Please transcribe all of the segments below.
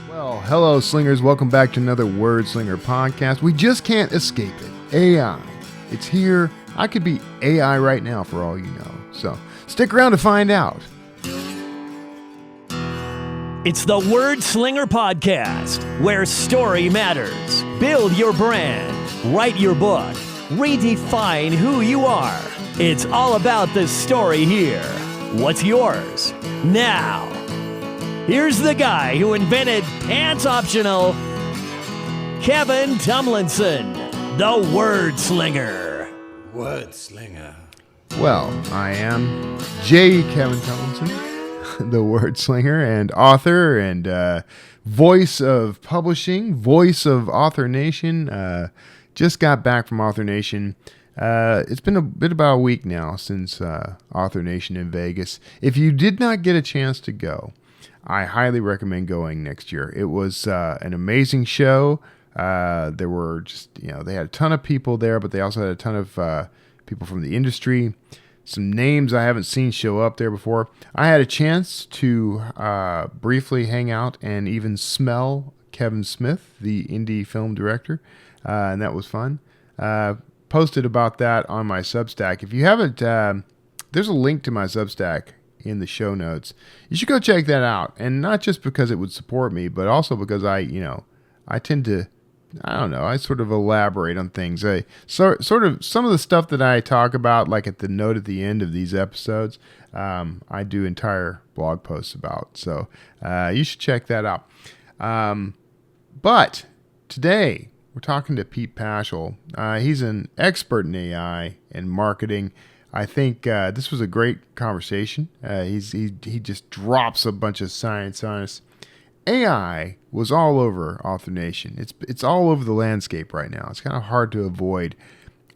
Well, hello, slingers. Welcome back to another Wordslinger podcast. We just can't escape it. AI. It's here. I could be AI right now for all you know. So stick around to find out. It's the Wordslinger podcast, where story matters. Build your brand, write your book, redefine who you are. It's all about the story here. What's yours? Now, here's the guy who invented pants optional, Kevin Tomlinson, the Wordslinger. Wordslinger. Well, I am J. Kevin Tomlinson, the Wordslinger and author and voice of publishing, voice of Author Nation. Just got back from Author Nation. It's been a bit about a week now since Author Nation in Vegas. If you did not get a chance to go, I highly recommend going next year. It was an amazing show. There were just, they had a ton of people there, but they also had a ton of people from the industry. Some names I haven't seen show up there before. I had a chance to briefly hang out and even smell Kevin Smith, the indie film director, and that was fun. Posted about that on my Substack. If you haven't, there's a link to my Substack in the show notes. You should go check that out, and not just because it would support me, but also because I tend to, I sort of elaborate on things. Sort of some of the stuff that I talk about, like at the note at the end of these episodes, I do entire blog posts about. So you should check that out. But today we're talking to Pete Paschal. He's an expert in AI and marketing. I think this was a great conversation. He just drops a bunch of science on us. AI was all over Author Nation. It's all over the landscape right now. It's kind of hard to avoid,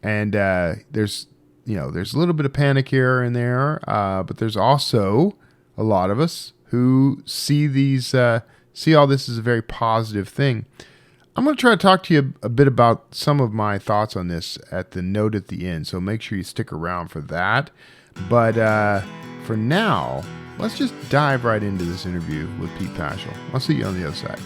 and there's a little bit of panic here and there, but there's also a lot of us who see all this as a very positive thing. I'm going to try to talk to you a bit about some of my thoughts on this at the note at the end, so make sure you stick around for that. But for now, let's just dive right into this interview with Pete Paschal. I'll see you on the other side.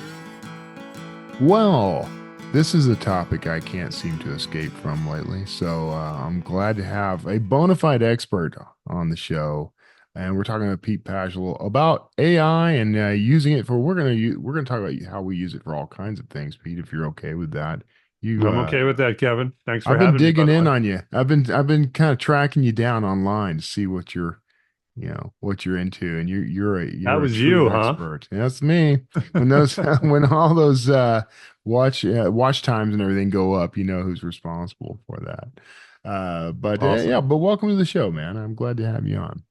Well, this is a topic I can't seem to escape from lately, so I'm glad to have a bona fide expert on the show. And we're talking to Pete Paschal about AI and using it for. We're gonna talk about how we use it for all kinds of things, Pete. If you're okay with that, I'm okay with that, Kevin. Thanks for I've having been digging me, in on you. I've been kind of tracking you down online to see what you're into, and you're a That was true you, huh? expert. That's me. When those when all those watch times and everything go up, you know who's responsible for that. But Awesome. but welcome to the show, man. I'm glad to have you on.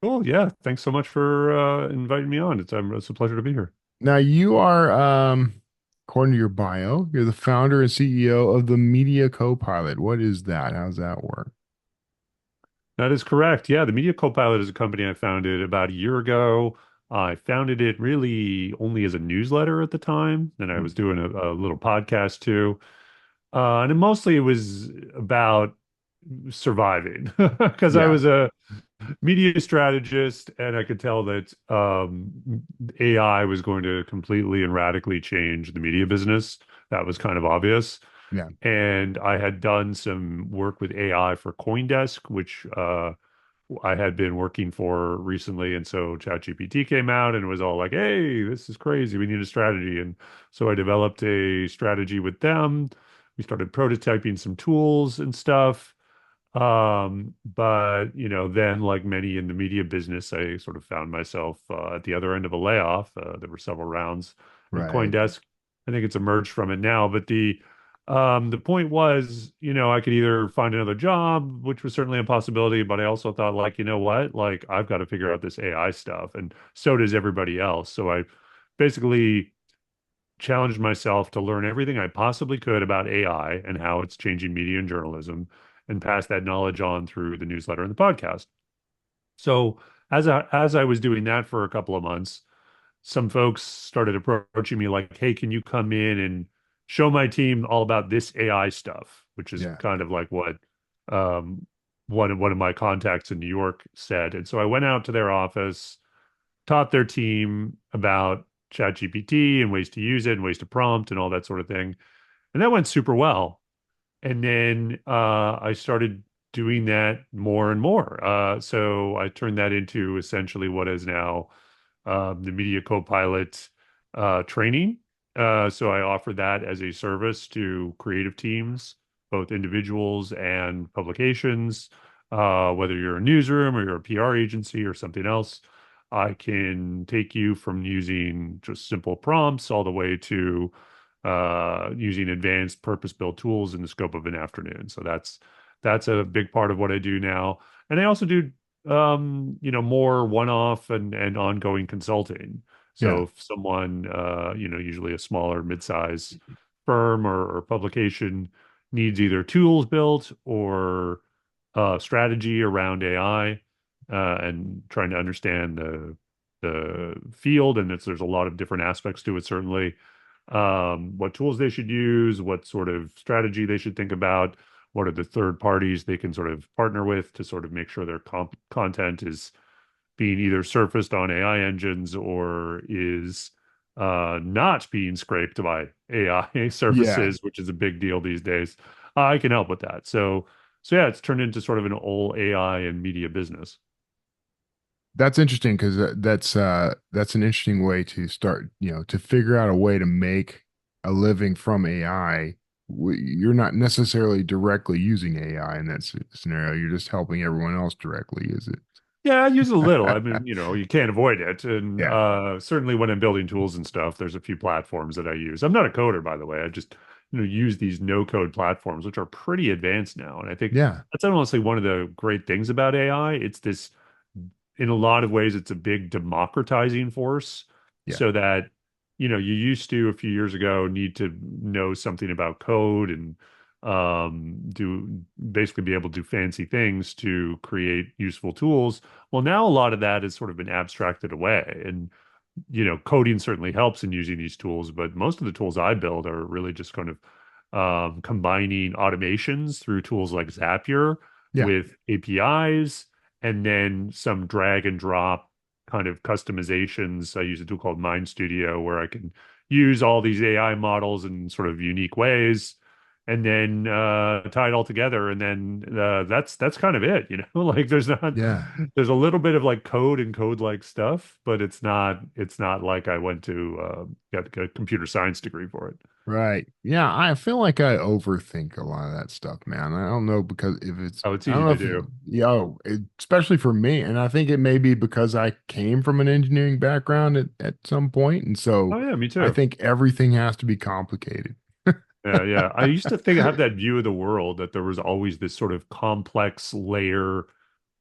Cool. Yeah. Thanks so much for inviting me on. It's a pleasure to be here. Now you are, according to your bio, you're the founder and CEO of the Media Copilot. What is that? How's that work? That is correct. Yeah. The Media Copilot is a company I founded about a year ago. I founded it really only as a newsletter at the time. And I was doing a little podcast too. And mostly it was about surviving because I was a media strategist, and I could tell that AI was going to completely and radically change the media business. That was kind of obvious. Yeah. And I had done some work with AI for CoinDesk, which I had been working for recently. And so ChatGPT came out and it was all like, hey, this is crazy. We need a strategy. And so I developed a strategy with them. We started prototyping some tools and stuff. But then like many in the media business, I sort of found myself at the other end of a layoff. There were several rounds at Right. CoinDesk. I think it's emerged from it now, but the point was, I could either find another job, which was certainly a possibility, but I also thought like, you know what, like I've got to figure out this AI stuff, and so does everybody else. So I basically challenged myself to learn everything I possibly could about AI and how it's changing media and journalism, and pass that knowledge on through the newsletter and the podcast. So as I was doing that for a couple of months, some folks started approaching me like, hey, can you come in and show my team all about this AI stuff, which is kind of like what one of my contacts in New York said. And so I went out to their office, taught their team about ChatGPT and ways to use it and ways to prompt and all that sort of thing. And that went super well. And then I started doing that more and more. So I turned that into essentially what is now the Media Copilot training. So I offer that as a service to creative teams, both individuals and publications. Whether you're a newsroom or you're a PR agency or something else, I can take you from using just simple prompts all the way to using advanced purpose-built tools in the scope of an afternoon. So that's a big part of what I do now. And I also do more one-off and ongoing consulting. Yeah. So if someone usually a smaller mid-size firm or publication needs either tools built or strategy around AI, and trying to understand the field, and there's a lot of different aspects to it, certainly. What tools they should use, what sort of strategy they should think about, what are the third parties they can sort of partner with to sort of make sure their content is being either surfaced on AI engines or is not being scraped by AI Yeah. services, which is a big deal these days. I can help with that. So yeah, it's turned into sort of an all AI and media business. That's interesting because that's an interesting way to start, to figure out a way to make a living from AI. You're not necessarily directly using AI in that scenario. You're just helping everyone else directly, is Yeah, I use a little. I it? mean, you can't avoid it. And Yeah. certainly when I'm building tools and stuff, there's a few platforms that I use. I'm not a coder, by the way. I just, use these no-code platforms, which are pretty advanced now. And I think Yeah. that's honestly one of the great things about AI. It's this, in a lot of ways, it's a big democratizing force Yeah. so that, you used to a few years ago need to know something about code and do basically be able to do fancy things to create useful tools. Well, now a lot of that has sort of been abstracted away. And, coding certainly helps in using these tools, but most of the tools I build are really just kind of combining automations through tools like Zapier Yeah. with APIs and then some drag and drop kind of customizations. I use a tool called Mind Studio where I can use all these AI models in sort of unique ways and then tie it all together. And then that's kind of it, like Yeah. there's a little bit of like code and code like stuff, but it's not like I went to get a computer science degree for it. Right. Yeah, I feel like I overthink a lot of that stuff, man. I don't know because if it's, Oh, it's I don't easy know to if, do. especially for me, and I think it may be because I came from an engineering background at some point, and so Oh yeah, me I too. think everything has to be complicated. Yeah, yeah. I used to think I have that view of the world that there was always this sort of complex layer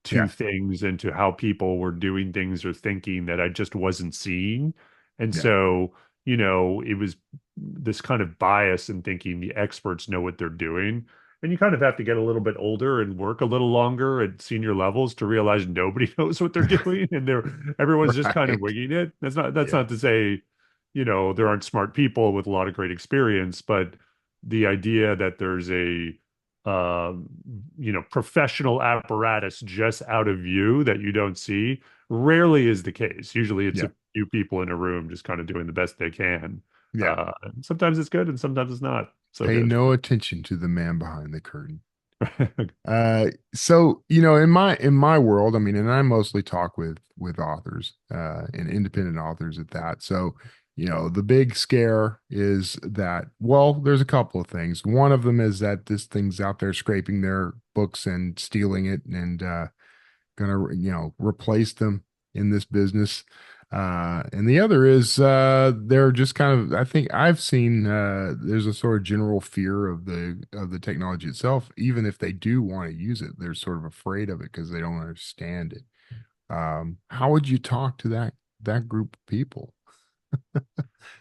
to Yeah. things and to how people were doing things or thinking that I just wasn't seeing. And Yeah. so, it was this kind of bias in thinking the experts know what they're doing. And you kind of have to get a little bit older and work a little longer at senior levels to realize nobody knows what they're doing and everyone's just kind of Right. winging it. That's Yeah. not to say, there aren't smart people with a lot of great experience, but the idea that there's a um, professional apparatus just out of view that you don't see rarely is the case. Usually it's Yeah. a few people in a room just kind of doing the best they can. Yeah. And sometimes it's good and sometimes it's not so Pay good. no attention to the man behind the curtain. So in my world, I mean, and I mostly talk with authors, and independent authors at that. So, the big scare is that, well, there's a couple of things. One of them is that this thing's out there scraping their books and stealing it and gonna, replace them in this business. And the other is they're just kind of, I think I've seen there's a sort of general fear of the technology itself. Even if they do want to use it, they're sort of afraid of it because they don't understand it. How would you talk to that group of people?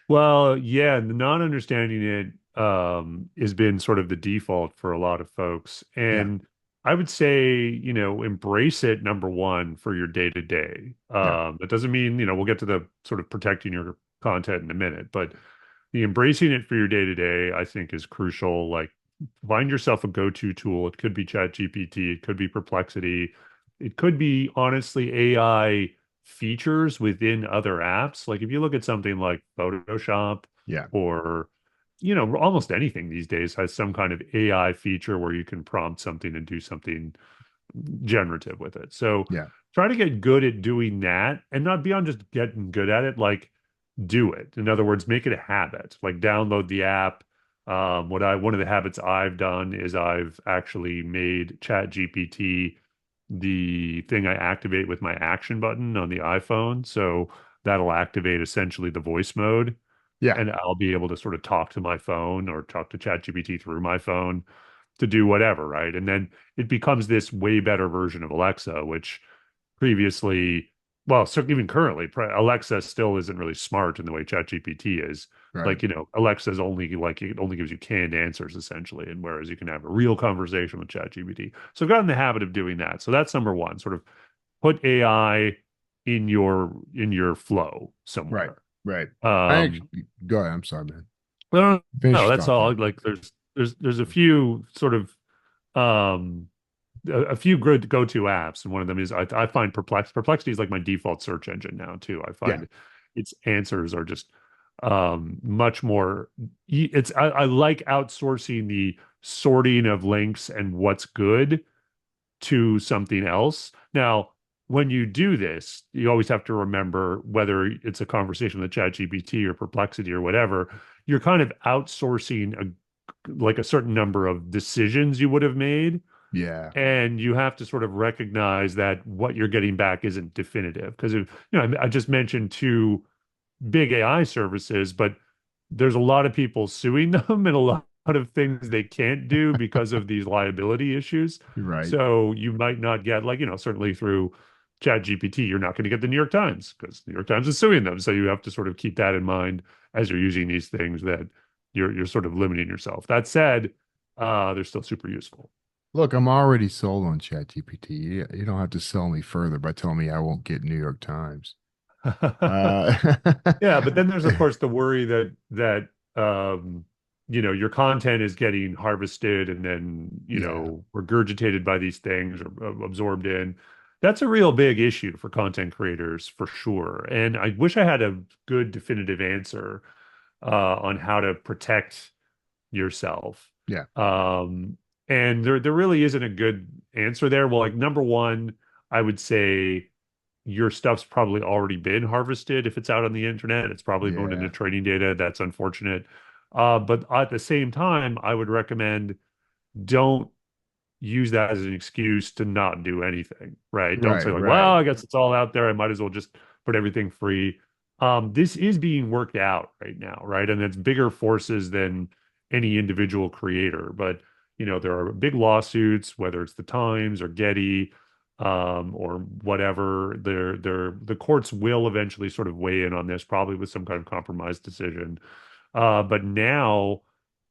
Well, yeah, the not understanding it has been sort of the default for a lot of folks. Yeah, And I would say, embrace it, number one, for your day to day. yeah, That doesn't mean, we'll get to the sort of protecting your content in a minute, but the embracing it for your day to day, I think, is crucial. Like, find yourself a go-to tool. It could be ChatGPT, it could be Perplexity, it could be honestly AI features within other apps. Like if you look at something like Photoshop Yeah. or almost anything these days has some kind of AI feature where you can prompt something and do something generative with it. So Yeah. try to get good at doing that and not beyond just getting good at it, like do it. In other words, make it a habit. Like download the app. One of the habits I've done is I've actually made Chat GPT the thing I activate with my action button on the iPhone. So that'll activate essentially the voice mode, Yeah. and I'll be able to sort of talk to my phone or talk to ChatGPT through my phone to do whatever, right? And then it becomes this way better version of Alexa, which previously, well, so even currently, Alexa still isn't really smart in the way ChatGPT is. Right. Like, Alexa's only like it only gives you canned answers essentially, and whereas you can have a real conversation with ChatGPT. So I've gotten the habit of doing that. So that's number one, sort of put AI in your flow Right. somewhere. Right. I Um, actually go ahead. I'm sorry, man. no, Finish no, your that's thought all. there. Like there's a few sort of um a few good go-to apps, and one of them is I find Perplexity is like my default search engine now too. I Yeah. find its answers are just much more it's I like outsourcing the sorting of links and what's good to something else. Now, when you do this, you always have to remember whether it's a conversation with ChatGPT or Perplexity or whatever, you're kind of outsourcing like a certain number of decisions you would have made. Yeah. And you have to sort of recognize that what you're getting back isn't definitive. Because, I just mentioned two big AI services, but there's a lot of people suing them and a lot of things they can't do because of these liability issues. You're right. So you might not get like, certainly through ChatGPT, you're not going to get the New York Times because the New York Times is suing them. So you have to sort of keep that in mind as you're using these things that you're sort of limiting yourself. That said, they're still super useful. Look, I'm already sold on ChatGPT. You don't have to sell me further by telling me I won't get New York Times. Uh, Yeah, but then there's of course the worry that your content is getting harvested and then, yeah. regurgitated by these things or absorbed in. That's a real big issue for content creators for sure. And I wish I had a good definitive answer on how to protect yourself. Yeah. Um, and there really isn't a good answer there. Well, like number one, I would say your stuff's probably already been harvested if it's out on the internet. It's probably going into Yeah. training data. That's unfortunate. But at the same time, I would recommend don't use that as an excuse to not do anything, right? Don't say Right. like, well, Right. I guess it's all out there. I might as well just put everything free. This is being worked out right now, right? And it's bigger forces than any individual creator. But, there are big lawsuits, whether it's the Times or Getty, or whatever. The courts will eventually sort of weigh in on this, probably with some kind of compromise decision. But now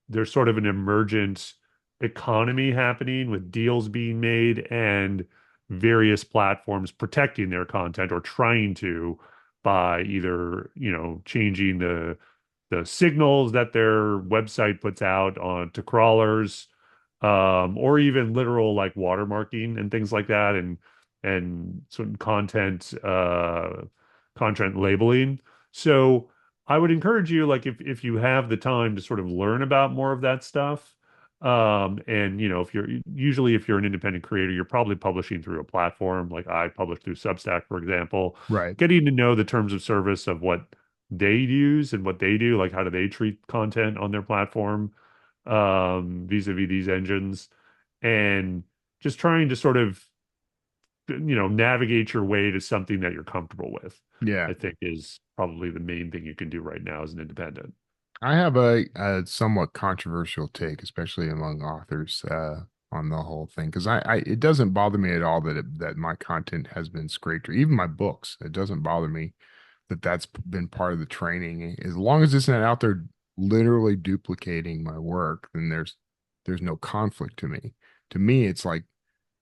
there's sort of an emergent economy happening with deals being made and various platforms protecting their content or trying to by either, changing the signals that their website puts out on to crawlers, or even literal like watermarking and things like that, and some content labeling. So I would encourage you, like if you have the time to sort of learn about more of that stuff, and if you're an independent creator, you're probably publishing through a platform. Like I publish through Substack, for example, Right. getting to know the terms of service of what they use and what they do, like how do they treat content on their platform, vis-a-vis these engines, and just trying to sort of, navigate your way to something that you're comfortable with, Yeah. I think is probably the main thing you can do right now as an independent. I have a somewhat controversial take, especially among authors, on the whole thing, because it doesn't bother me at all that my content has been scraped, or even my books. It doesn't bother me that that's been part of the training. As long as it's not out there literally duplicating my work, then there's no conflict to me. To me, it's like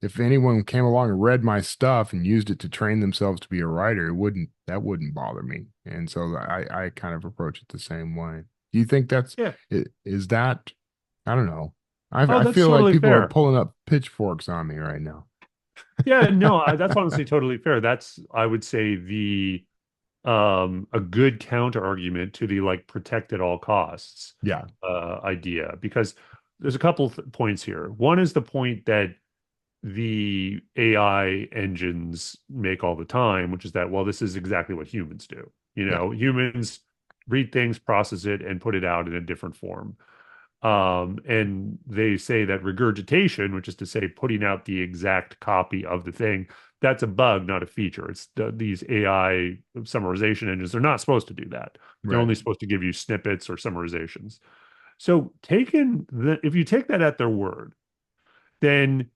if anyone came along and read my stuff and used it to train themselves to be a writer, that wouldn't bother me. And so I kind of approach it the same way. Do you think Yeah. is that, I don't know. Oh, I that's feel like totally people are fair. pulling up pitchforks on me right now. Yeah, no, that's honestly totally fair. That's, I would say, the a good counter argument to the like protect at all costs Yeah. idea, because there's a couple points here. One is the point that the AI engines make all the time, which is that, well, this is exactly what humans do. Yeah. Humans read things, process it, and put it out in a different form. And they say that regurgitation, which is to say putting out the exact copy of the thing, that's a bug, not a feature. These AI summarization engines, they're not supposed to do that. They're Right. only supposed to give you snippets or summarizations. So if you take that at their word, then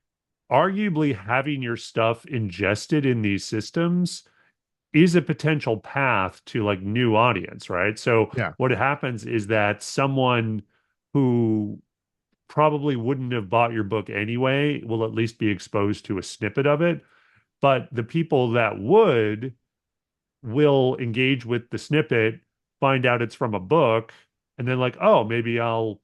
arguably having your stuff ingested in these systems is a potential path to like new audience, right? So Yeah. what happens is that someone who probably wouldn't have bought your book anyway will at least be exposed to a snippet of it. But the people that would will engage with the snippet, find out it's from a book, and then like, oh, maybe I'll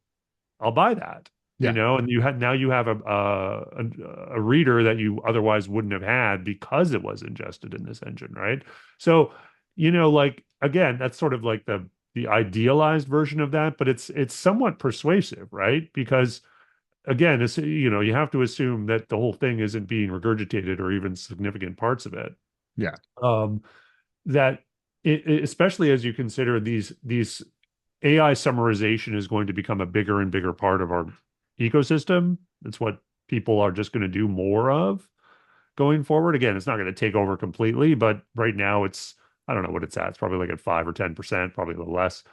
buy that, Yeah. and now you have a reader that you otherwise wouldn't have had because it was ingested in this engine, right? So, like again, that's sort of like the idealized version of that, but it's somewhat persuasive, right? Because again, you have to assume that the whole thing isn't being regurgitated or even significant parts of it. Yeah. Um, that especially as you consider these AI summarization is going to become a bigger and bigger part of our ecosystem. It's what people are just going to do more of going forward. Again, it's not going to take over completely, but right now I don't know what it's at. It's probably like at 5 or 10%, probably a little less.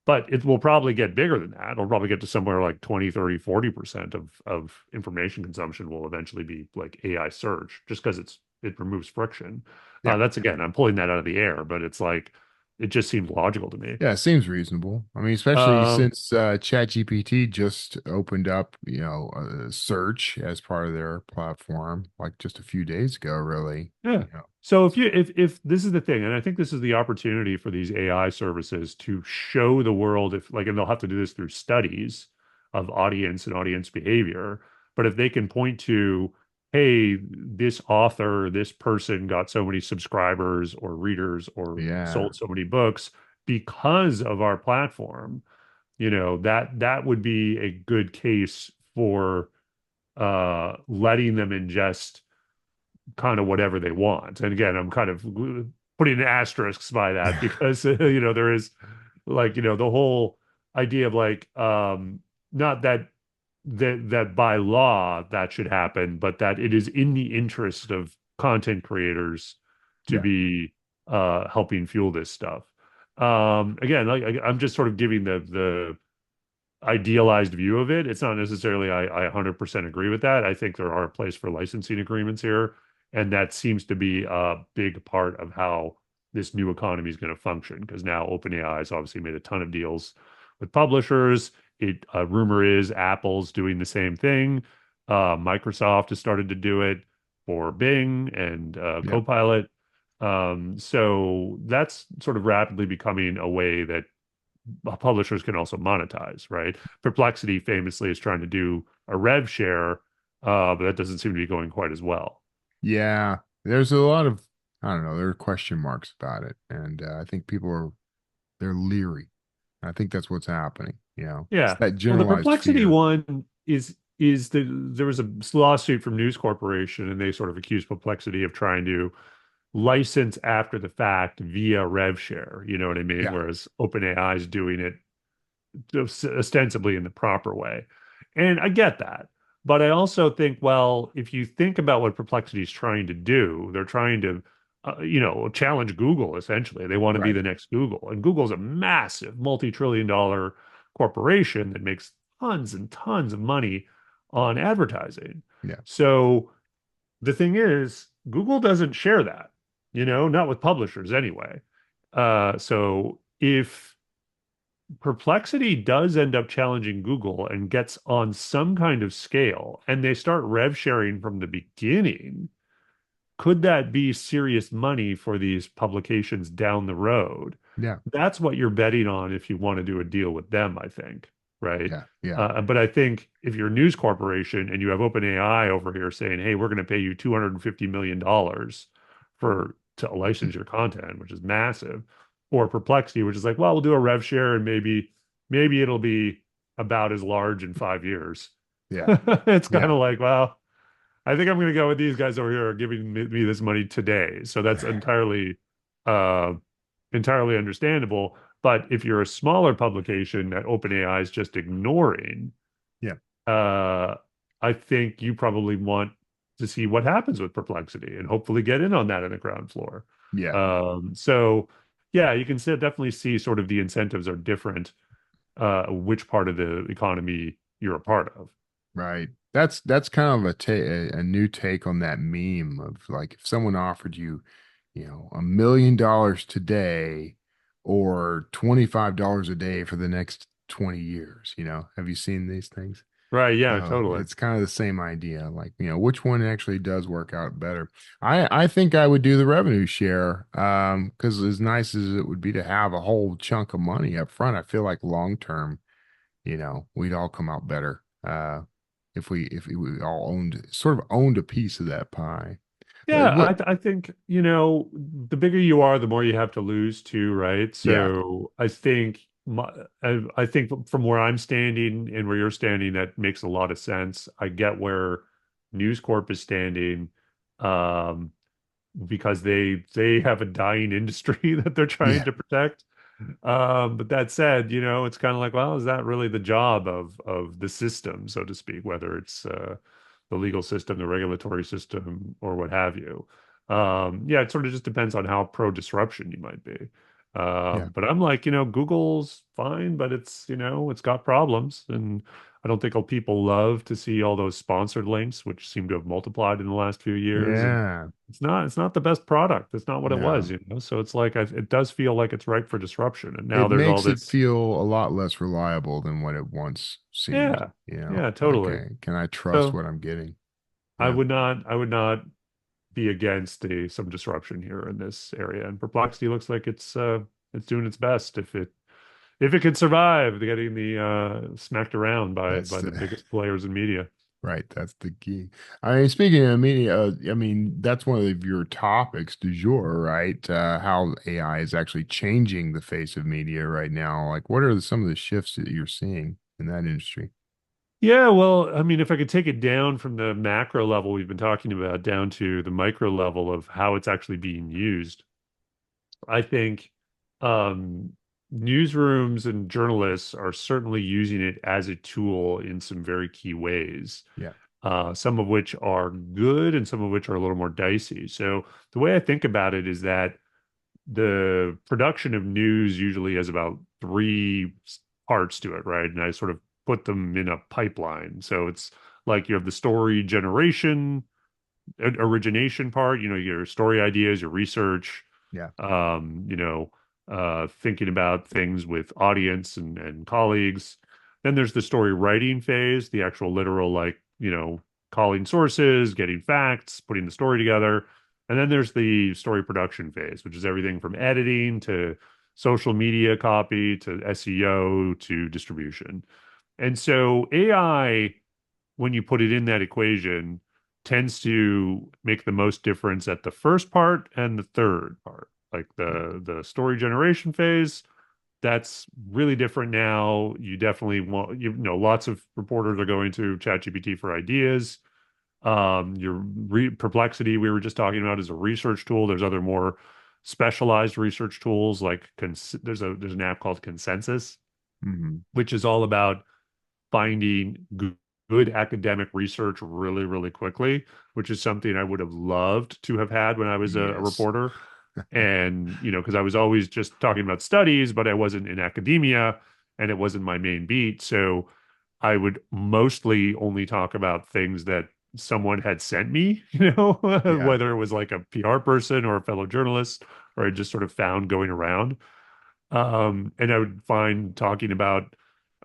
But it will probably get bigger than that. It'll probably get to somewhere like 20, 30, 40% of information consumption will eventually be like AI search, just because it removes friction. Yeah. That's again, I'm pulling that out of the air, but it's like it just seems logical to me. Yeah, it seems reasonable. I mean, especially Um, since ChatGPT just opened up, a search as part of their platform, like just a few days ago, really. Yeah. So if this is the thing, and I think this is the opportunity for these AI services to show the world, if like, and they'll have to do this through studies of audience and audience behavior, but if they can point to, hey, this author, this person got so many subscribers or readers or Yeah. sold so many books because of our platform, that would be a good case for letting them ingest kind of whatever they want. And again, I'm kind of putting asterisks by that because there is like the whole idea of like not that by law that should happen, but that it is in the interest of content creators to Yeah. be helping fuel this stuff. Again, like I'm just sort of giving the idealized view of it. It's not necessarily I 100% agree with that. I think there are a place for licensing agreements here, and that seems to be a big part of how this new economy is going to function. Because now OpenAI has obviously made a ton of deals with publishers. Rumor is Apple's doing the same thing. Microsoft has started to do it for Bing and Yeah. Copilot. So that's sort of rapidly becoming a way that publishers can also monetize, right? Perplexity famously is trying to do a rev share, but that doesn't seem to be going quite as well. Yeah. There's a lot of, I don't know, there are question marks about it. And I think they're leery. I think that's what's happening. It's Yeah. that Well, the generalized Perplexity fear. one is there was a lawsuit from News Corporation, and they sort of accused Perplexity of trying to license after the fact via rev share. You know what I mean? Yeah. Whereas OpenAI is doing it ostensibly in the proper way. And I get that. But I also think, well, if you think about what Perplexity is trying to do, they're trying to, challenge Google essentially. They want to be Right. the next Google. And Google's a massive multi-trillion-dollar corporation that makes tons and tons of money on advertising. Yeah. So the thing is, Google doesn't share that, not with publishers anyway. So if Perplexity does end up challenging Google and gets on some kind of scale, and they start rev sharing from the beginning, could that be serious money for these publications down the road? Yeah. That's what you're betting on if you want to do a deal with them, I think. right? Yeah. Yeah. But I think if you're a news corporation and you have OpenAI over here saying, "Hey, we're going to pay you $250 million for to license your content," which is massive, or Perplexity, which is like, "Well, we'll do a rev share and maybe it'll be about as large in 5 years." Yeah. It's kind Yeah. of like, well, I think I'm going to go with these guys over here giving me this money today. So that's uh, entirely understandable. But if you're a smaller publication that OpenAI is just ignoring, Yeah. uh, I think you probably want to see what happens with Perplexity and hopefully get in on that in the ground floor. Yeah. So yeah, you can definitely see sort of the incentives are different, which part of the economy you're a part of. Right. That's kind of a new take on that meme of like if someone offered you, $1 million today or $25 a day for the next 20 years, have you seen these things? Right. Yeah, So totally. it's kind of the same idea, like, which one actually does work out better. I think I would do the revenue share, because as nice as it would be to have a whole chunk of money up front, I feel like long term, we'd all come out better. If we all owned a piece of that pie. Yeah, What? I think, the bigger you are, the more you have to lose too, right? Yeah, So I think from where I'm standing and where you're standing, that makes a lot of sense. I get where News Corp is standing, um, because they have a dying industry that they're trying yeah, to protect. But that said, it's kind of like, well, is that really the job of the system, so to speak, whether it's the legal system, the regulatory system, or what have you? Yeah, it sort of just depends on how pro disruption you might be. yeah, But I'm like, Google's fine, but it's got problems, and I don't think people love to see all those sponsored links, which seem to have multiplied in the last few years, and yeah. it's not the best product. It's not what it was, No, So it's like it does feel like it's ripe for disruption. And now it there's all makes it this, feel a lot less reliable than what it once seemed. yeah, You know, yeah, like, totally. can I trust So what I'm getting? I Yeah, would not, I would not be against some disruption here in this area. And Perplexity looks like it's doing its best if it can survive getting the smacked around by that's by the the biggest players in media. right. That's the key. I mean, speaking of media, I mean, that's one of your topics du jour, right? How AI is actually changing the face of media right now. Like, what are some of the shifts that you're seeing in that industry? Yeah, well, I mean, if I could take it down from the macro level we've been talking about down to the micro level of how it's actually being used, I think um, newsrooms and journalists are certainly using it as a tool in some very key ways, Yeah, some of which are good and some of which are a little more dicey. So the way I think about it is that the production of news usually has about three parts to it, right? And I sort of put them in a pipeline. So it's like you have the story generation, origination part, your story ideas, your research, yeah, thinking about things with audience and colleagues. Then there's the story writing phase, the actual literal, like, calling sources, getting facts, putting the story together. And then there's the story production phase, which is everything from editing to social media copy to SEO to distribution. And so AI, when you put it in that equation, tends to make the most difference at the first part and the third part, like yeah, the story generation phase. That's really different now. You definitely want, lots of reporters are going to ChatGPT for ideas. Your Perplexity we were just talking about is a research tool. There's other more specialized research tools like there's an app called Consensus, hmm, which is all about finding good academic research really, really quickly, which is something I would have loved to have had when I was a yes, reporter. And, because I was always just talking about studies, but I wasn't in academia and it wasn't my main beat. So I would mostly only talk about things that someone had sent me, yeah, whether it was like a PR person or a fellow journalist, or I just sort of found going around. And I would find talking about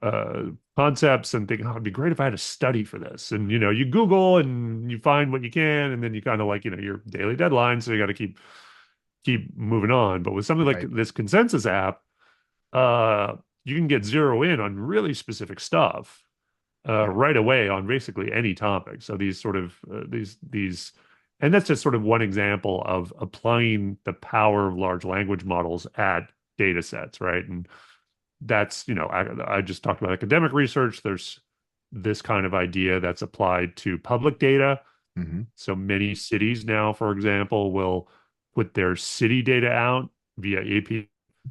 uh, concepts and think, oh, it'd be great if I had a study for this. And you Google and you find what you can, and then you kind of like your daily deadline, so you got to keep moving on. But with something like right, this consensus app, uh, you can get zero in on really specific stuff right away on basically any topic. So these sort of these, and that's just sort of one example of applying the power of large language models at data sets, right? And that's, I just talked about academic research. There's this kind of idea that's applied to public data. Mm-hmm. So many cities now, for example, will put their city data out via AP.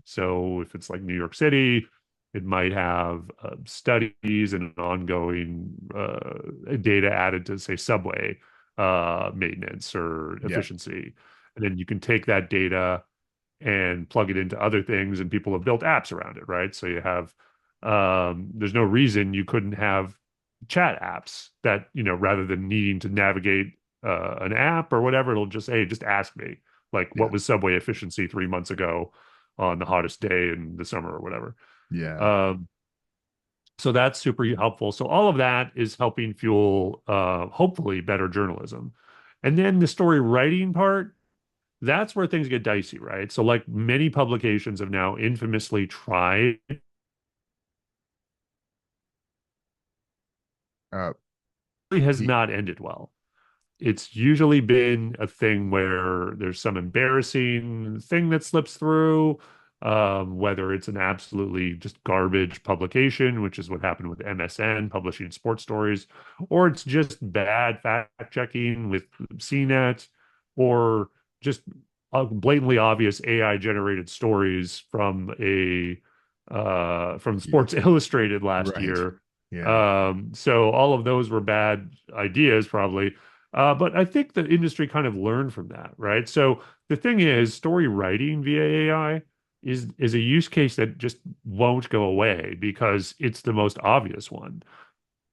So if it's like New York City, it might have studies and ongoing data added to, say, subway maintenance or Yeah. efficiency. And then you can take that data and plug it into other things, and people have built apps around it, right? So you have, there's no reason you couldn't have chat apps that, rather than needing to navigate an app or whatever, it'll just, hey, just ask me, like, Yeah. what was subway efficiency 3 months ago on the hottest day in the summer or whatever. Yeah. Um, so that's super helpful. So all of that is helping fuel, hopefully, better journalism. And then the story writing part, that's where things get dicey, right? So, like many publications have now infamously tried, Uh, it has Pete, not ended well. It's usually been a thing where there's some embarrassing thing that slips through, whether it's an absolutely just garbage publication, which is what happened with MSN publishing sports stories, or it's just bad fact checking with CNET, or just blatantly obvious AI generated stories from from yeah. Sports Illustrated last Right. year. Yeah. So all of those were bad ideas, probably. But I think the industry kind of learned from that, right? So the thing is, story writing via AI is a use case that just won't go away because it's the most obvious one.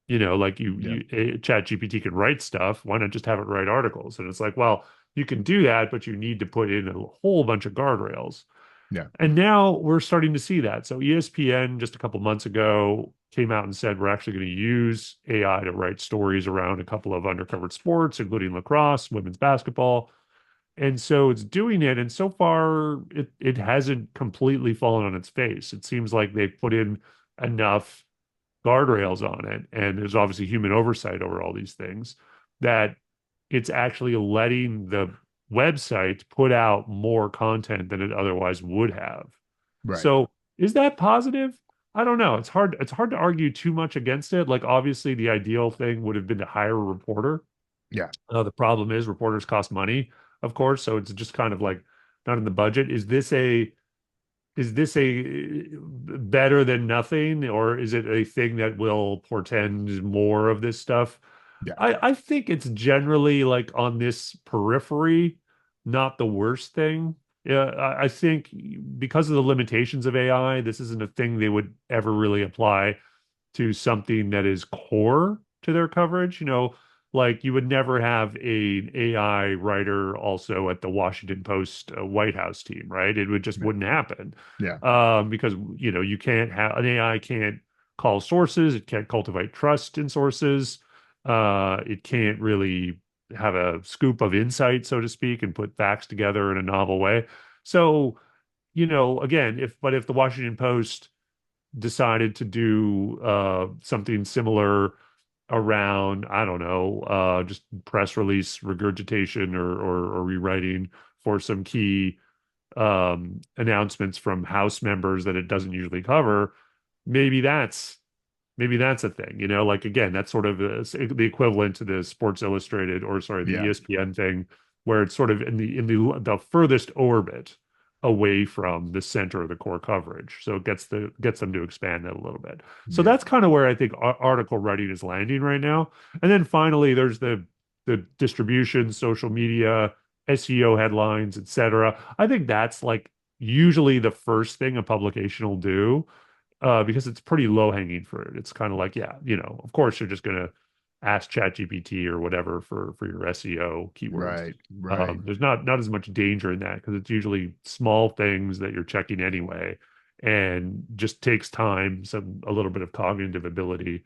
Like Yeah. Chat GPT can write stuff. Why not just have it write articles? And it's like, well, you can do that, but you need to put in a whole bunch of guardrails. Yeah. And now we're starting to see that. So ESPN just a couple months ago came out and said we're actually going to use AI to write stories around a couple of undercovered sports, including lacrosse, women's basketball. And so it's doing it. And so far, it hasn't completely fallen on its face. It seems like they've put in enough guardrails on it, and there's obviously human oversight over all these things, that it's actually letting the website put out more content than it otherwise would have. Right. So is that positive? I don't know. It's hard to argue too much against it. Like obviously the ideal thing would have been to hire a reporter. Yeah. The problem is reporters cost money, of course, so it's just kind of like not in the budget. Is this a better than nothing, or is it a thing that will portend more of this stuff? Yeah. I think it's generally like on this periphery, not the worst thing. Yeah, I think because of the limitations of AI, this isn't a thing they would ever really apply to something that is core to their coverage. Like you would never have a AI writer also at the Washington Post White House team, right? It would just Yeah. wouldn't happen, Yeah. because you can't have an AI can't call sources, it can't cultivate trust in sources, it can't really have a scoop of insight, so to speak, and put facts together in a novel way. So, again, if the Washington Post decided to do something similar around, I don't know, just press release regurgitation or rewriting for some key announcements from House members that it doesn't usually cover, maybe that's a thing, like again, that's sort of the equivalent to the Sports Illustrated, or sorry, the Yeah. ESPN thing, where it's sort of in the furthest orbit away from the center of the core coverage. So it gets them to expand that a little bit. So Yeah. that's kind of where I think article writing is landing right now. And then finally, there's the distribution, social media, SEO headlines, etc. I think that's like usually the first thing a publication will do, because it's pretty low hanging fruit. It's kind of like, yeah, of course you're just gonna ask ChatGPT or whatever for your SEO keywords. Right. Right. There's not as much danger in that because it's usually small things that you're checking anyway, and just takes time, a little bit of cognitive ability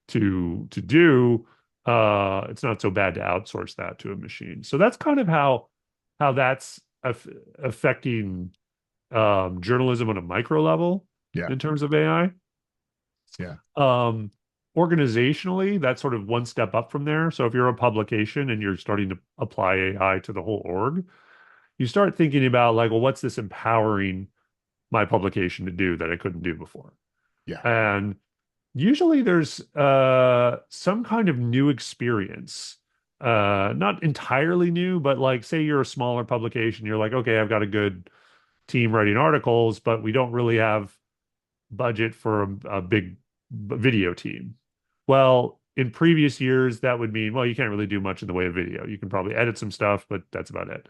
to do. It's not so bad to outsource that to a machine. So that's kind of how that's affecting journalism on a micro level. Yeah. in terms of AI. Yeah. Um, Organizationally, that's sort of one step up from there. So if you're a publication and you're starting to apply AI to the whole org, you start thinking about like, well, what's this empowering my publication to do that I couldn't do before? Yeah. And usually there's some kind of new experience. Not entirely new, but like say you're a smaller publication, you're like, okay, I've got a good team writing articles, but we don't really have budget for a big video team. Well, in previous years, that would mean, well, you can't really do much in the way of video. You can probably edit some stuff, but that's about it.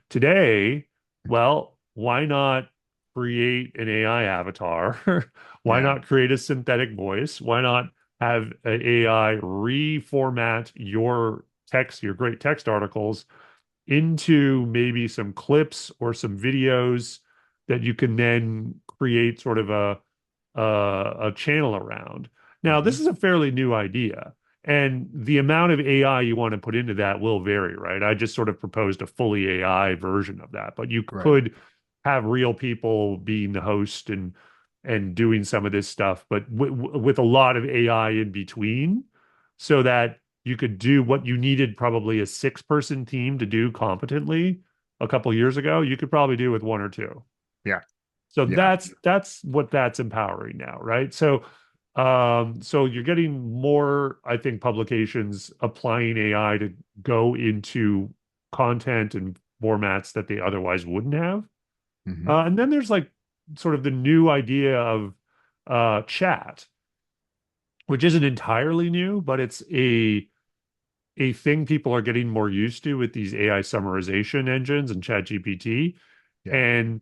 Today, well, why not create an AI avatar? Why Yeah. not create a synthetic voice? Why not have an AI reformat your text, your great text articles into maybe some clips or some videos that you can then create sort of a channel around. Now, Hmm. this is a fairly new idea, and the amount of AI you want to put into that will vary, right? I just sort of proposed a fully AI version of that, but you Right. could have real people being the host and doing some of this stuff, but with a lot of AI in between, so that you could do what you needed probably a six-person team to do competently a couple years ago, you could probably do with one or two. Yeah. So Yeah. that's what that's empowering now, right? So so you're getting more, I think, publications applying AI to go into content and formats that they otherwise wouldn't have. Hmm. And then there's like sort of the new idea of chat, which isn't entirely new, but it's a thing people are getting more used to with these AI summarization engines and ChatGPT. Yeah. And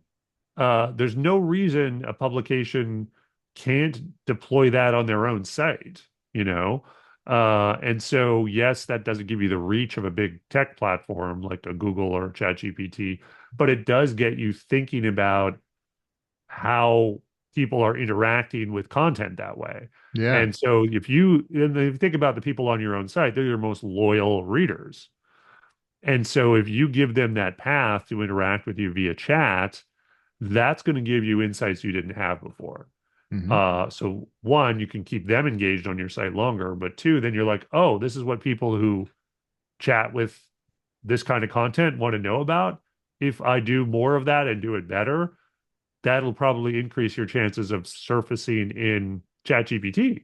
there's no reason a publication can't deploy that on their own site, you know? And so, yes, that doesn't give you the reach of a big tech platform like a Google or ChatGPT, but it does get you thinking about how people are interacting with content that way. Yeah. And so if you think about the people on your own site, they're your most loyal readers. And so if you give them that path to interact with you via chat, that's going to give you insights you didn't have before. Hmm. So one, you can keep them engaged on your site longer, but two, then you're like, oh, this is what people who chat with this kind of content want to know about. If I do more of that and do it better, that'll probably increase your chances of surfacing in ChatGPT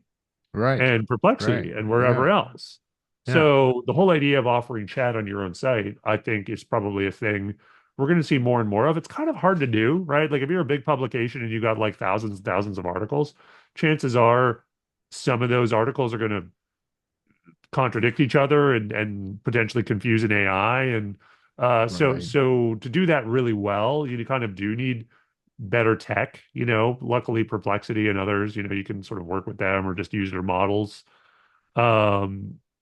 Right. and Perplexity Right. and wherever Yeah. else. Yeah. So the whole idea of offering chat on your own site, I think, is probably a thing we're going to see more and more of. It's kind of hard to do, right? Like if you're a big publication and you got like thousands and thousands of articles, chances are some of those articles are going to contradict each other and potentially confuse an AI. And Right. so to do that really well, you kind of do need better tech, you know. Luckily, Perplexity and others, you know, you can sort of work with them or just use their models.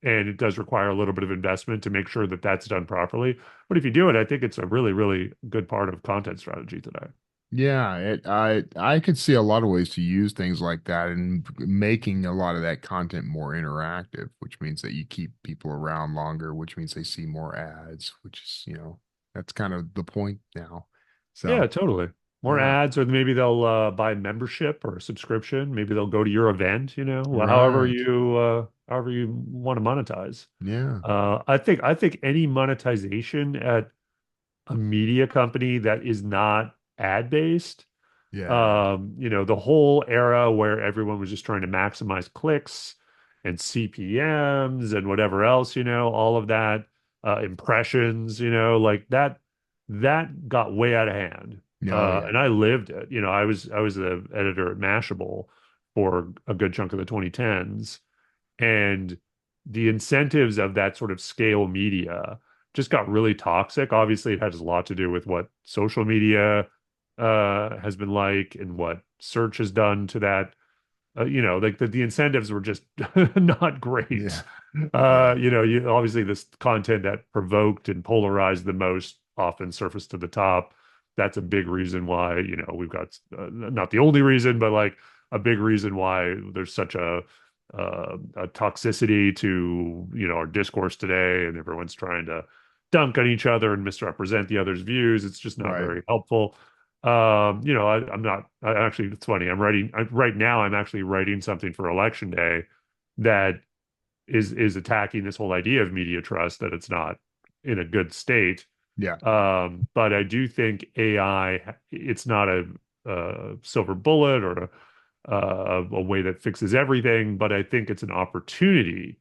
And it does require a little bit of investment to make sure that that's done properly. But if you do it, I think it's a really, really good part of content strategy today. Yeah, I could see a lot of ways to use things like that and making a lot of that content more interactive, which means that you keep people around longer, which means they see more ads, which is, that's kind of the point now. Yeah, So, totally. More yeah. ads, or maybe they'll buy membership or a subscription. Maybe they'll go to your event, you know, Right. however you want to monetize. Yeah. I think any monetization at a media company that is not ad based, Yeah. you know, the whole era where everyone was just trying to maximize clicks and CPMs and whatever else, you know, all of that, impressions, you know, like that got way out of hand. Oh yeah. And I lived it. You know, I was the editor at Mashable for a good chunk of the 2010s, and the incentives of that sort of scale media just got really toxic. Obviously, it has a lot to do with what social media has been like and what search has done to that. You know, like the incentives were just not great. Yeah. Yeah. You know, you obviously this content that provoked and polarized the most often surfaced to the top. That's a big reason why, you know, we've got not the only reason, but like a big reason why there's such a toxicity to, you know, our discourse today, and everyone's trying to dunk on each other and misrepresent the other's views. It's just not Right. very helpful. I'm not. Actually, it's funny. Right now. I'm actually writing something for Election Day that is attacking this whole idea of media trust, that it's not in a good state. Yeah. But I do think AI, it's not a silver bullet or a way that fixes everything, but I think it's an opportunity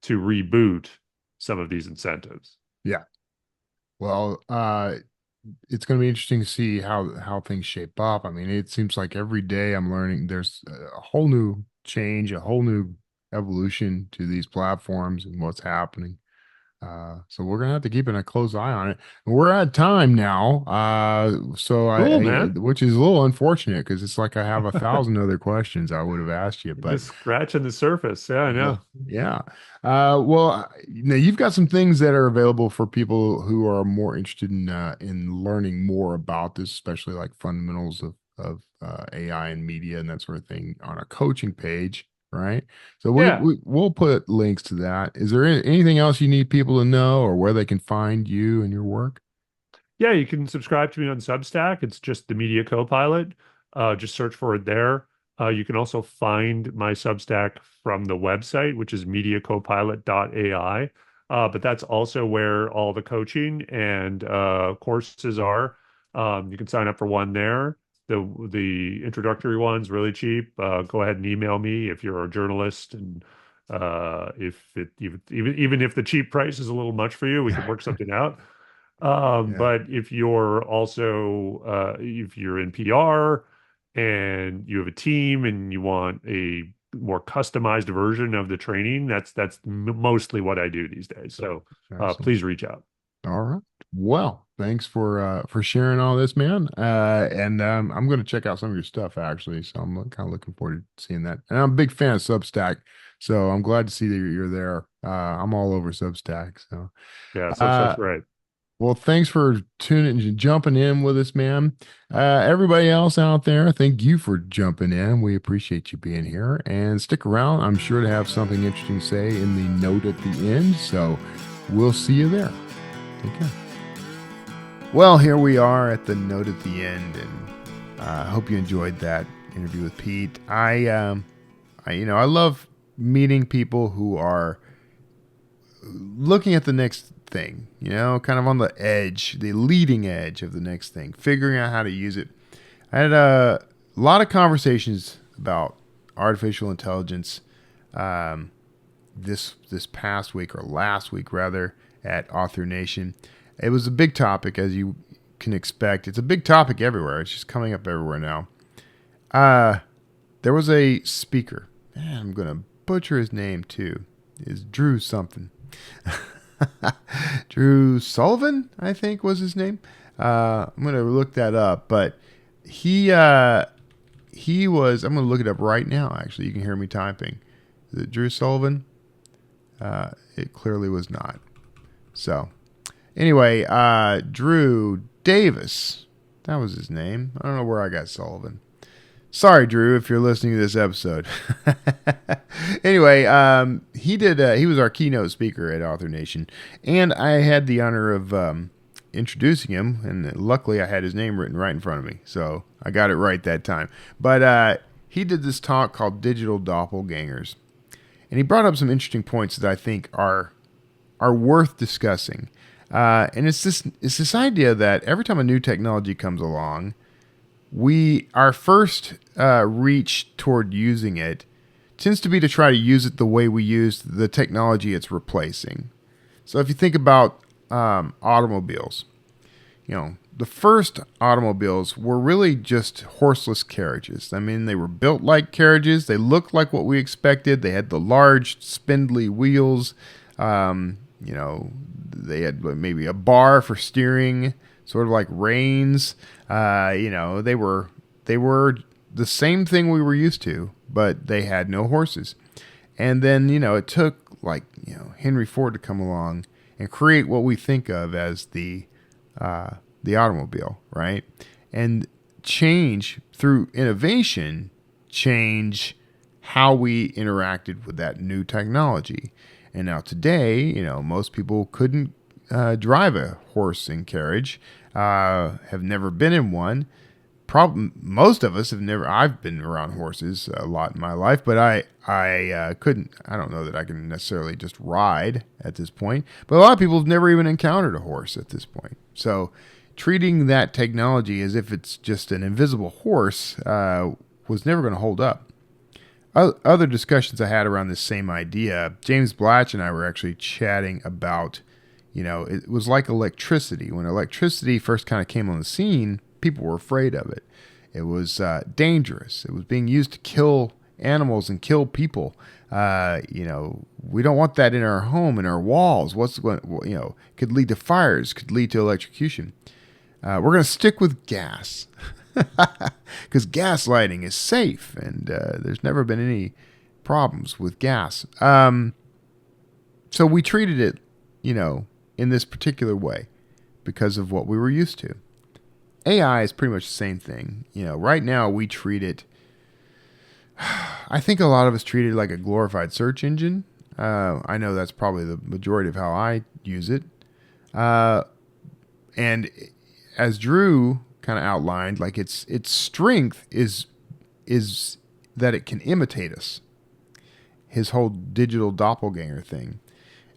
to reboot some of these incentives. Yeah. Well, it's going to be interesting to see how things shape up. I mean, it seems like every day I'm learning there's a whole new change, a whole new evolution to these platforms and what's happening. So we're gonna have to keep a close eye on it. We're at time now, so Cool, man. which is a little unfortunate because it's like I have 1,000 other questions I would have asked you, but Just scratching the surface. Yeah, I know. yeah. Well, now you've got some things that are available for people who are more interested in learning more about this, especially like fundamentals of AI and media and that sort of thing on a coaching page, right? So Yeah. we'll put links to that. Is there anything else you need people to know or where they can find you and your work? Yeah, you can subscribe to me on Substack. It's just the Media Copilot. Just search for it there. You can also find my Substack from the website, which is mediacopilot.ai. But that's also where all the coaching and courses are. You can sign up for one there. The introductory one's really cheap. Go ahead and email me if you're a journalist, and if it even if the cheap price is a little much for you, we can work something out. Yeah. But if you're in PR and you have a team and you want a more customized version of the training, that's mostly what I do these days. So Excellent. please reach out. All right. Well, thanks for sharing all this, man. And I'm going to check out some of your stuff actually. So I'm kind of looking forward to seeing that. And I'm a big fan of Substack, so I'm glad to see that you're there. I'm all over Substack. So, Yeah, Substack's uh, great. well, thanks for tuning and jumping in with us, man. Everybody else out there, thank you for jumping in. We appreciate you being here and stick around. I'm sure to have something interesting to say in the note at the end. So we'll see you there. Take care. Well, here we are at the note at the end, and I hope you enjoyed that interview with Pete. I love meeting people who are looking at the next thing, kind of on the edge, the leading edge of the next thing, figuring out how to use it. I had a lot of conversations about artificial intelligence this past week, or last week rather, at Author Nation. It was a big topic, as you can expect. It's a big topic everywhere. It's just coming up everywhere now. There was a speaker. Man, I'm going to butcher his name too. It's Drew something. Drew Sullivan, I think was his name. I'm going to look that up, but he was, I'm going to look it up right now. Actually, you can hear me typing. Is it Drew Sullivan? It clearly was not. So anyway, Drew Davis, that was his name. I don't know where I got Sullivan. Sorry, Drew, if you're listening to this episode. Anyway, he was our keynote speaker at Author Nation, and I had the honor of introducing him, and luckily I had his name written right in front of me, so I got it right that time. But he did this talk called Digital Doppelgangers, and he brought up some interesting points that I think are worth discussing. And it's this idea that every time a new technology comes along, our first reach toward using it tends to be to try to use it the way we use the technology it's replacing. So if you think about automobiles, the first automobiles were really just horseless carriages. I mean, they were built like carriages. They looked like what we expected. They had the large, spindly wheels. They had maybe a bar for steering, sort of like reins. They were the same thing we were used to, but they had no horses. And then, it took Henry Ford to come along and create what we think of as the automobile, right? And change through innovation, change how we interacted with that new technology. And now today, most people couldn't drive a horse and carriage, have never been in one. most of us have never. I've been around horses a lot in my life, but I couldn't. I don't know that I can necessarily just ride at this point. But a lot of people have never even encountered a horse at this point. So treating that technology as if it's just an invisible horse was never going to hold up. Other discussions I had around this same idea, James Blatch and I were actually chatting about, it was like electricity. When electricity first kind of came on the scene, people were afraid of it. It was dangerous. It was being used to kill animals and kill people. We don't want that in our home, in our walls. Could lead to fires, could lead to electrocution. We're going to stick with gas because gaslighting is safe, and there's never been any problems with gas. So we treated it, in this particular way because of what we were used to. AI is pretty much the same thing. Right now we treat it, I think a lot of us treat it like a glorified search engine. I know that's probably the majority of how I use it. And as Drew kind of outlined, like its strength is that it can imitate us. His whole digital doppelganger thing.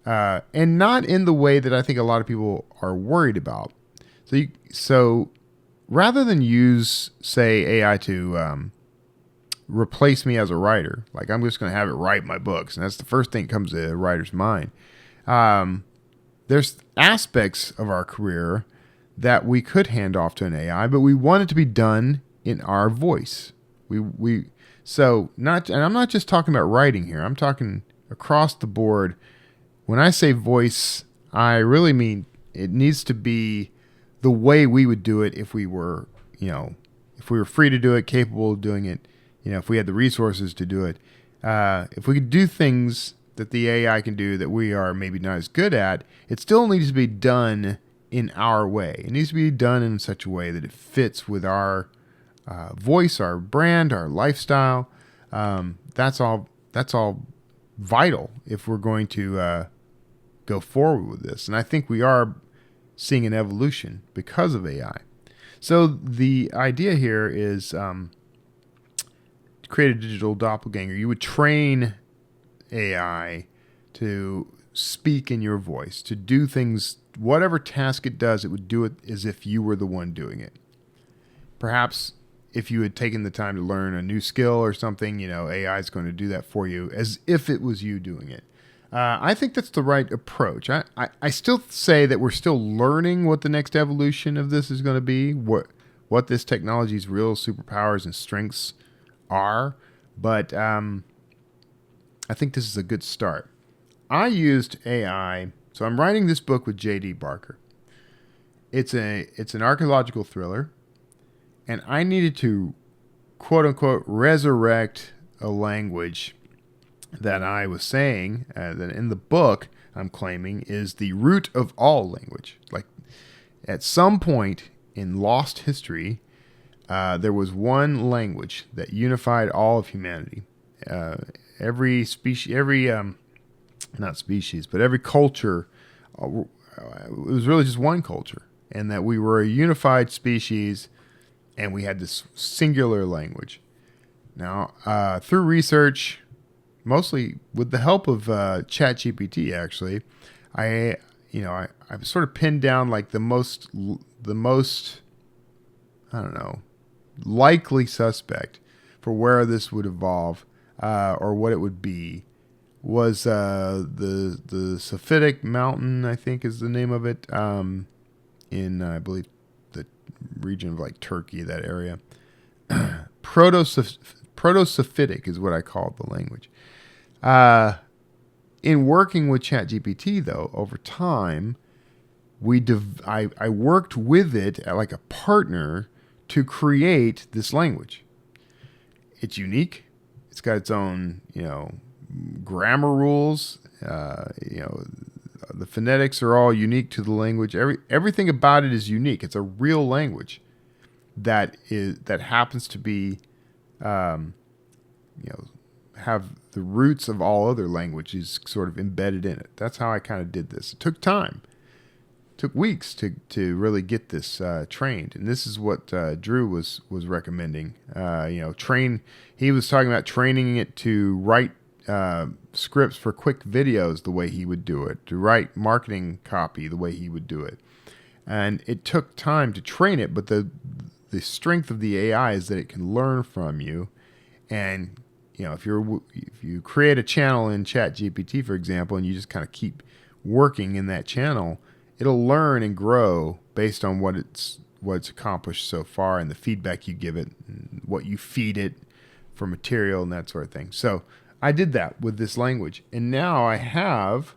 And not in the way that I think a lot of people are worried about. So rather than use, say, AI to replace me as a writer, like I'm just going to have it write my books, and that's the first thing that comes to a writer's mind. There's aspects of our career that we could hand off to an AI, but we want it to be done in our voice. And I'm not just talking about writing here. I'm talking across the board. When I say voice, I really mean it needs to be the way we would do it if we were free to do it, capable of doing it, if we had the resources to do it. If we could do things that the AI can do that we are maybe not as good at, it still needs to be done in our way. It needs to be done in such a way that it fits with our voice, our brand, our lifestyle. That's all vital if we're going to go forward with this. And I think we are seeing an evolution because of AI. So the idea here is to create a digital doppelganger. You would train AI to speak in your voice, to do things, whatever task it does, it would do it as if you were the one doing it. Perhaps if you had taken the time to learn a new skill or something, AI is going to do that for you as if it was you doing it. I think that's the right approach. I still say that we're still learning what the next evolution of this is going to be, what this technology's real superpowers and strengths are, but I think this is a good start. I used AI, so I'm writing this book with J.D. Barker. It's an archaeological thriller, and I needed to, quote unquote, resurrect a language that I was saying that in the book I'm claiming is the root of all language. Like at some point in lost history, there was one language that unified all of humanity. Every species, not species, but every culture, it was really just one culture, and that we were a unified species, and we had this singular language. Now, through research, mostly with the help of ChatGPT, actually, I sort of pinned down like the most I don't know, likely suspect for where this would evolve or what it would be was the Sophitic Mountain, I think is the name of it, in I believe the region of like Turkey, that area. Proto-Sophitic is what I call the language. In working with ChatGPT, though, over time, I worked with it like a partner to create this language. It's unique. It's got its own, grammar rules. The phonetics are all unique to the language. Everything about it is unique. It's a real language that happens to be, have the roots of all other languages sort of embedded in it. That's how I kind of did this. It took time. took weeks to really get this trained. And this is what Drew was recommending. He was talking about training it to write scripts for quick videos the way he would do it, to write marketing copy the way he would do it. And it took time to train it, but the strength of the AI is that it can learn from you. And if you create a channel in ChatGPT, for example, and you just kind of keep working in that channel, it'll learn and grow based on what it's accomplished so far and the feedback you give it, and what you feed it for material and that sort of thing. So I did that with this language, and now I have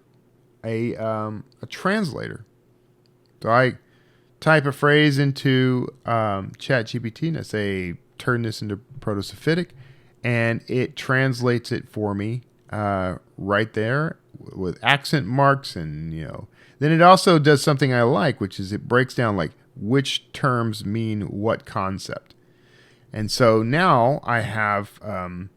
a translator. So I type a phrase into ChatGPT and I say, turn this into Proto-Sophitic, and it translates it for me right there with accent marks. And then it also does something I like, which is it breaks down like which terms mean what concept. And so now I have, and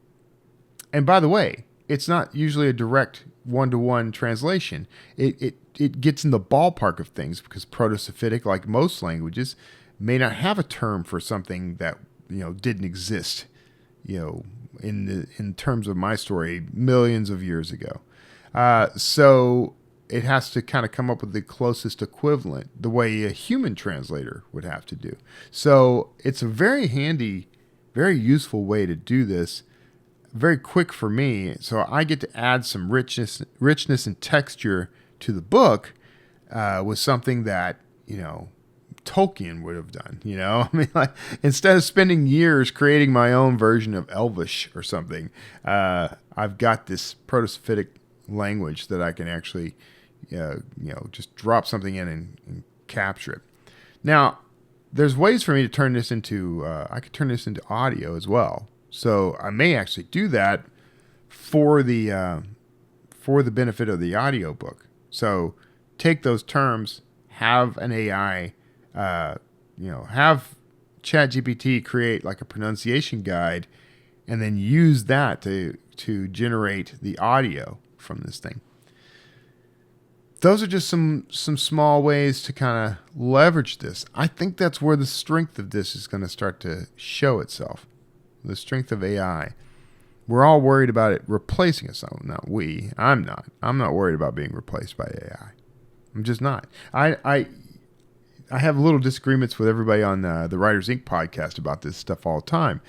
by the way, it's not usually a direct one-to-one translation. It gets in the ballpark of things, because Proto-Sophitic, like most languages, may not have a term for something that didn't exist, in terms of my story, millions of years ago. So it has to kind of come up with the closest equivalent, the way a human translator would have to do. So it's a very handy, very useful way to do this. Very quick for me, so I get to add some richness and texture to the book with something that Tolkien would have done. I mean, like, instead of spending years creating my own version of Elvish or something, I've got this Proto-Sophitic language that I can actually just drop something in and capture it. Now, there's ways for me to turn this into I could turn this into audio as well. So I may actually do that for the benefit of the audiobook. So take those terms, have an AI, have ChatGPT create like a pronunciation guide, and then use that to generate the audio from this thing. Those are just some small ways to kind of leverage this. I think that's where the strength of this is going to start to show itself. The strength of AI. We're all worried about it replacing us. Not we. I'm not. I'm not worried about being replaced by AI. I'm just not. I have little disagreements with everybody on the Writers Inc. podcast about this stuff all the time.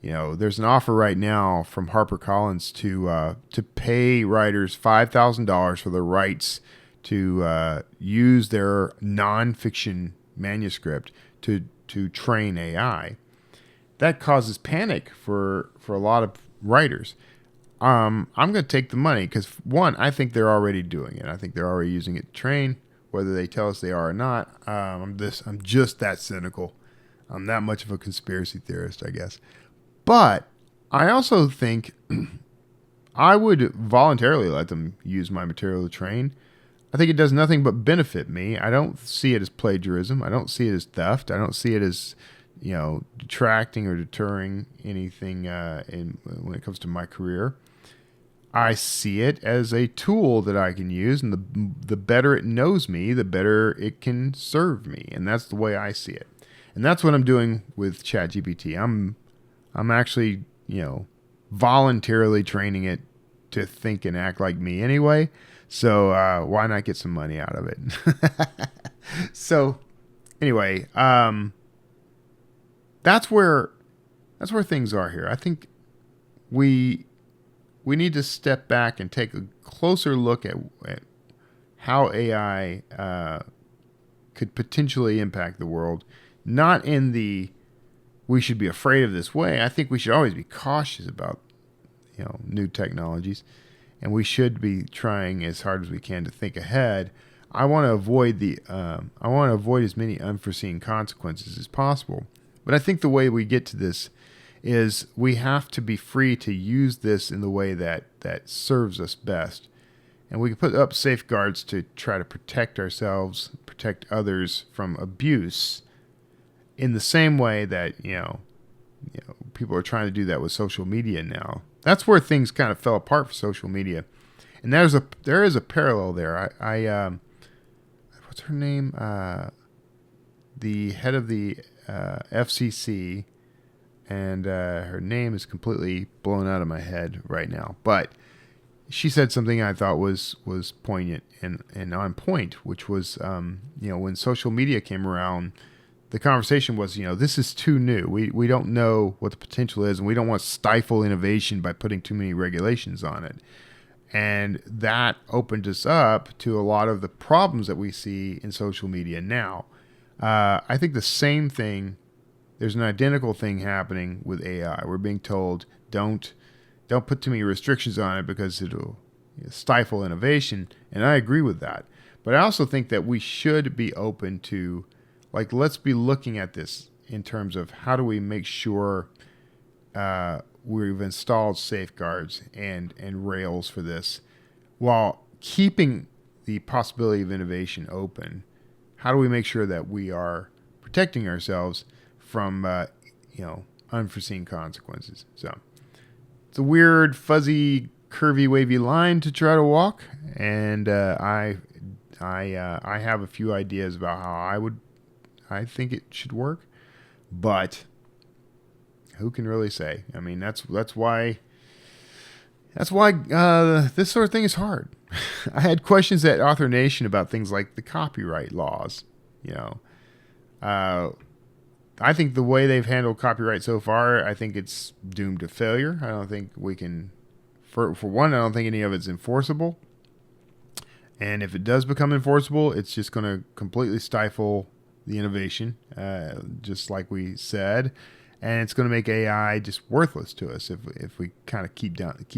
There's an offer right now from HarperCollins to pay writers $5,000 for the rights to use their nonfiction manuscript to train AI. That causes panic for a lot of writers. I'm going to take the money because, one, I think they're already doing it. I think they're already using it to train, whether they tell us they are or not. I'm just that cynical. I'm that much of a conspiracy theorist, I guess. But I also think I would voluntarily let them use my material to train. I think it does nothing but benefit me. I don't see it as plagiarism. I don't see it as theft. I don't see it as detracting or deterring anything when it comes to my career. I see it as a tool that I can use, and the better it knows me, the better it can serve me, and that's the way I see it. And that's what I'm doing with ChatGPT. I'm actually, voluntarily training it to think and act like me anyway. So why not get some money out of it? So anyway, that's where things are here. I think we need to step back and take a closer look at how AI could potentially impact the world. Not in the we should be afraid of this way. I think we should always be cautious about new technologies, and we should be trying as hard as we can to think ahead. I want to avoid as many unforeseen consequences as possible. But I think the way we get to this is we have to be free to use this in the way that serves us best. And we can put up safeguards to try to protect ourselves, protect others from abuse, in the same way that, people are trying to do that with social media now. That's where things kind of fell apart for social media. And there is a parallel there. what's her name? The head of the FCC, and her name is completely blown out of my head right now. But she said something I thought was poignant and on point, which was, when social media came around, the conversation was, this is too new. We don't know what the potential is, and we don't want to stifle innovation by putting too many regulations on it. And that opened us up to a lot of the problems that we see in social media now. I think the same thing, there's an identical thing happening with AI. We're being told, don't put too many restrictions on it because it'll stifle innovation. And I agree with that. But I also think that we should be open to, let's be looking at this in terms of how do we make sure we've installed safeguards and rails for this while keeping the possibility of innovation open. How do we make sure that we are protecting ourselves from, unforeseen consequences? So it's a weird, fuzzy, curvy, wavy line to try to walk, and I have a few ideas about how I think it should work, but who can really say? I mean, that's why this sort of thing is hard. I had questions at Author Nation about things like the copyright laws. I think the way they've handled copyright so far, I think it's doomed to failure. I don't think we can, for one, I don't think any of it's enforceable. And if it does become enforceable, it's just going to completely stifle the innovation, just like we said. And it's going to make AI just worthless to us if we kind of keep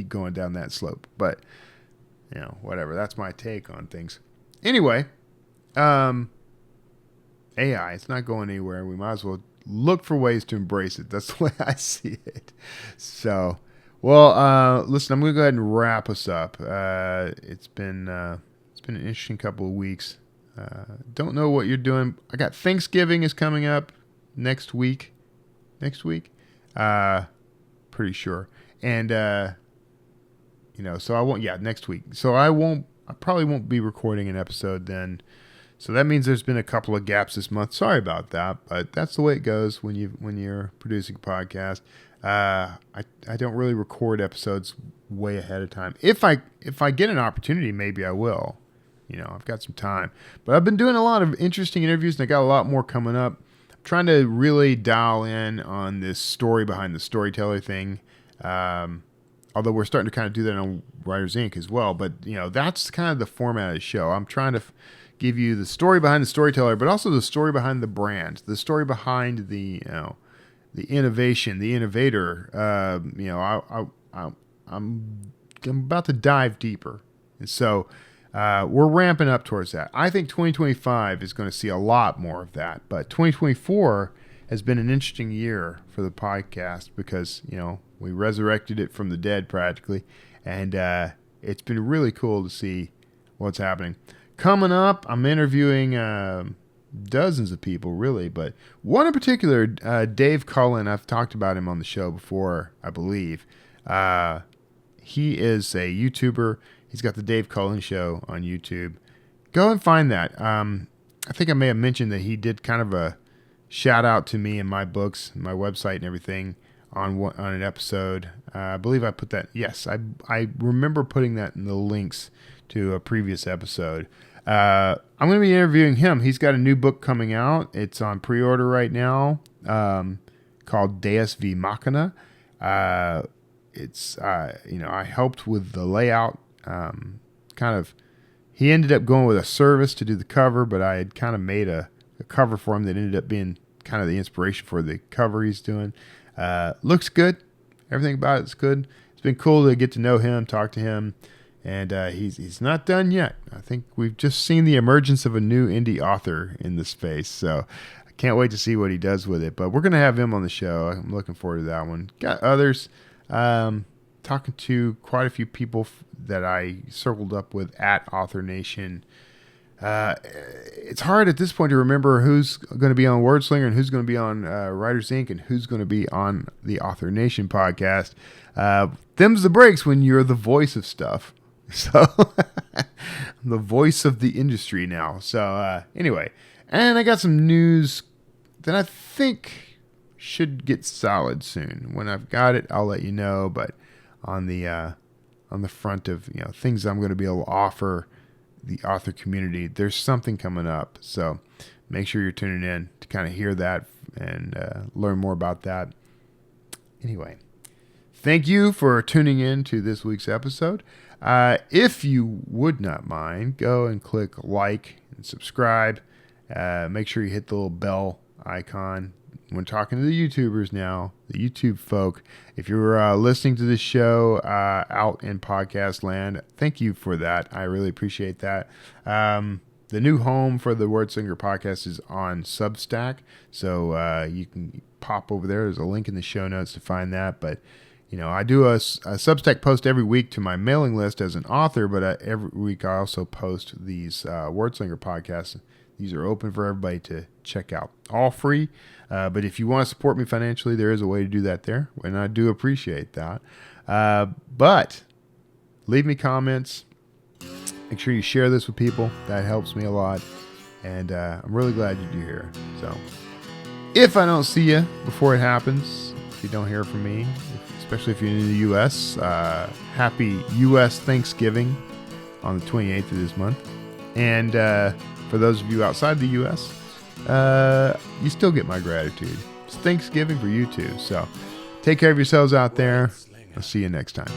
going down that slope. But, whatever. That's my take on things. Anyway, AI, it's not going anywhere. We might as well look for ways to embrace it. That's the way I see it. So, well, listen, I'm going to go ahead and wrap us up. It's been an interesting couple of weeks. Don't know what you're doing. I got Thanksgiving is coming up next week. Pretty sure. And, so I won't, next week. So I probably won't be recording an episode then. So that means there's been a couple of gaps this month. Sorry about that, but that's the way it goes when you're producing a podcast. I don't really record episodes way ahead of time. If I get an opportunity, maybe I will. I've got some time. But I've been doing a lot of interesting interviews, and I got a lot more coming up. I'm trying to really dial in on this story behind the storyteller thing. Although we're starting to kind of do that on Writers Inc. as well. But, that's kind of the format of the show. I'm trying to give you the story behind the storyteller, but also the story behind the brand, the story behind the innovation, the innovator. I'm about to dive deeper, and so we're ramping up towards that. I think 2025 is going to see a lot more of that, but 2024 has been an interesting year for the podcast because we resurrected it from the dead practically, and it's been really cool to see what's happening. Coming up, I'm interviewing dozens of people, really, but one in particular, Dave Cullen. I've talked about him on the show before, I believe. He is a YouTuber. He's got the Dave Cullen Show on YouTube. Go and find that. I think I may have mentioned that he did kind of a shout out to me and my books, my website and everything on an episode. I believe I put that. Yes, I remember putting that in the links to a previous episode. I'm going to be interviewing him. He's got a new book coming out. It's on pre-order right now, called Deus V Machina. It's, I helped with the layout. He ended up going with a service to do the cover, but I had kind of made a cover for him that ended up being kind of the inspiration for the cover he's doing. Looks good. Everything about it's good. It's been cool to get to know him, talk to him. And he's not done yet. I think we've just seen the emergence of a new indie author in the space. So I can't wait to see what he does with it. But we're going to have him on the show. I'm looking forward to that one. Got others. Talking to quite a few people that I circled up with at Author Nation. It's hard at this point to remember who's going to be on Wordslinger and who's going to be on Writers Inc. and who's going to be on the Author Nation podcast. Them's the breaks when you're the voice of stuff. So the voice of the industry now. So anyway, and I got some news that I think should get solid soon. When I've got it, I'll let you know. But on the front of things I'm going to be able to offer the author community, there's something coming up. So make sure you're tuning in to kind of hear that and learn more about that. Anyway, thank you for tuning in to this week's episode. If you would not mind, go and click like and subscribe. Make sure you hit the little bell icon when talking to the YouTubers now, the YouTube folk. If you're listening to this show out in podcast land, thank you for that. I really appreciate that. The new home for the Wordslinger podcast is on Substack, so you can pop over there. There's a link in the show notes to find that. But I do a Substack post every week to my mailing list as an author, but every week I also post these Wordslinger podcasts. These are open for everybody to check out, all free. But if you want to support me financially, there is a way to do that there, and I do appreciate that. But leave me comments. Make sure you share this with people. That helps me a lot, and I'm really glad you're here. So if I don't see you before it happens, if you don't hear from me, especially if you're in the U.S., happy U.S. Thanksgiving on the 28th of this month. And for those of you outside the U.S., you still get my gratitude. It's Thanksgiving for you too. So take care of yourselves out there. I'll see you next time.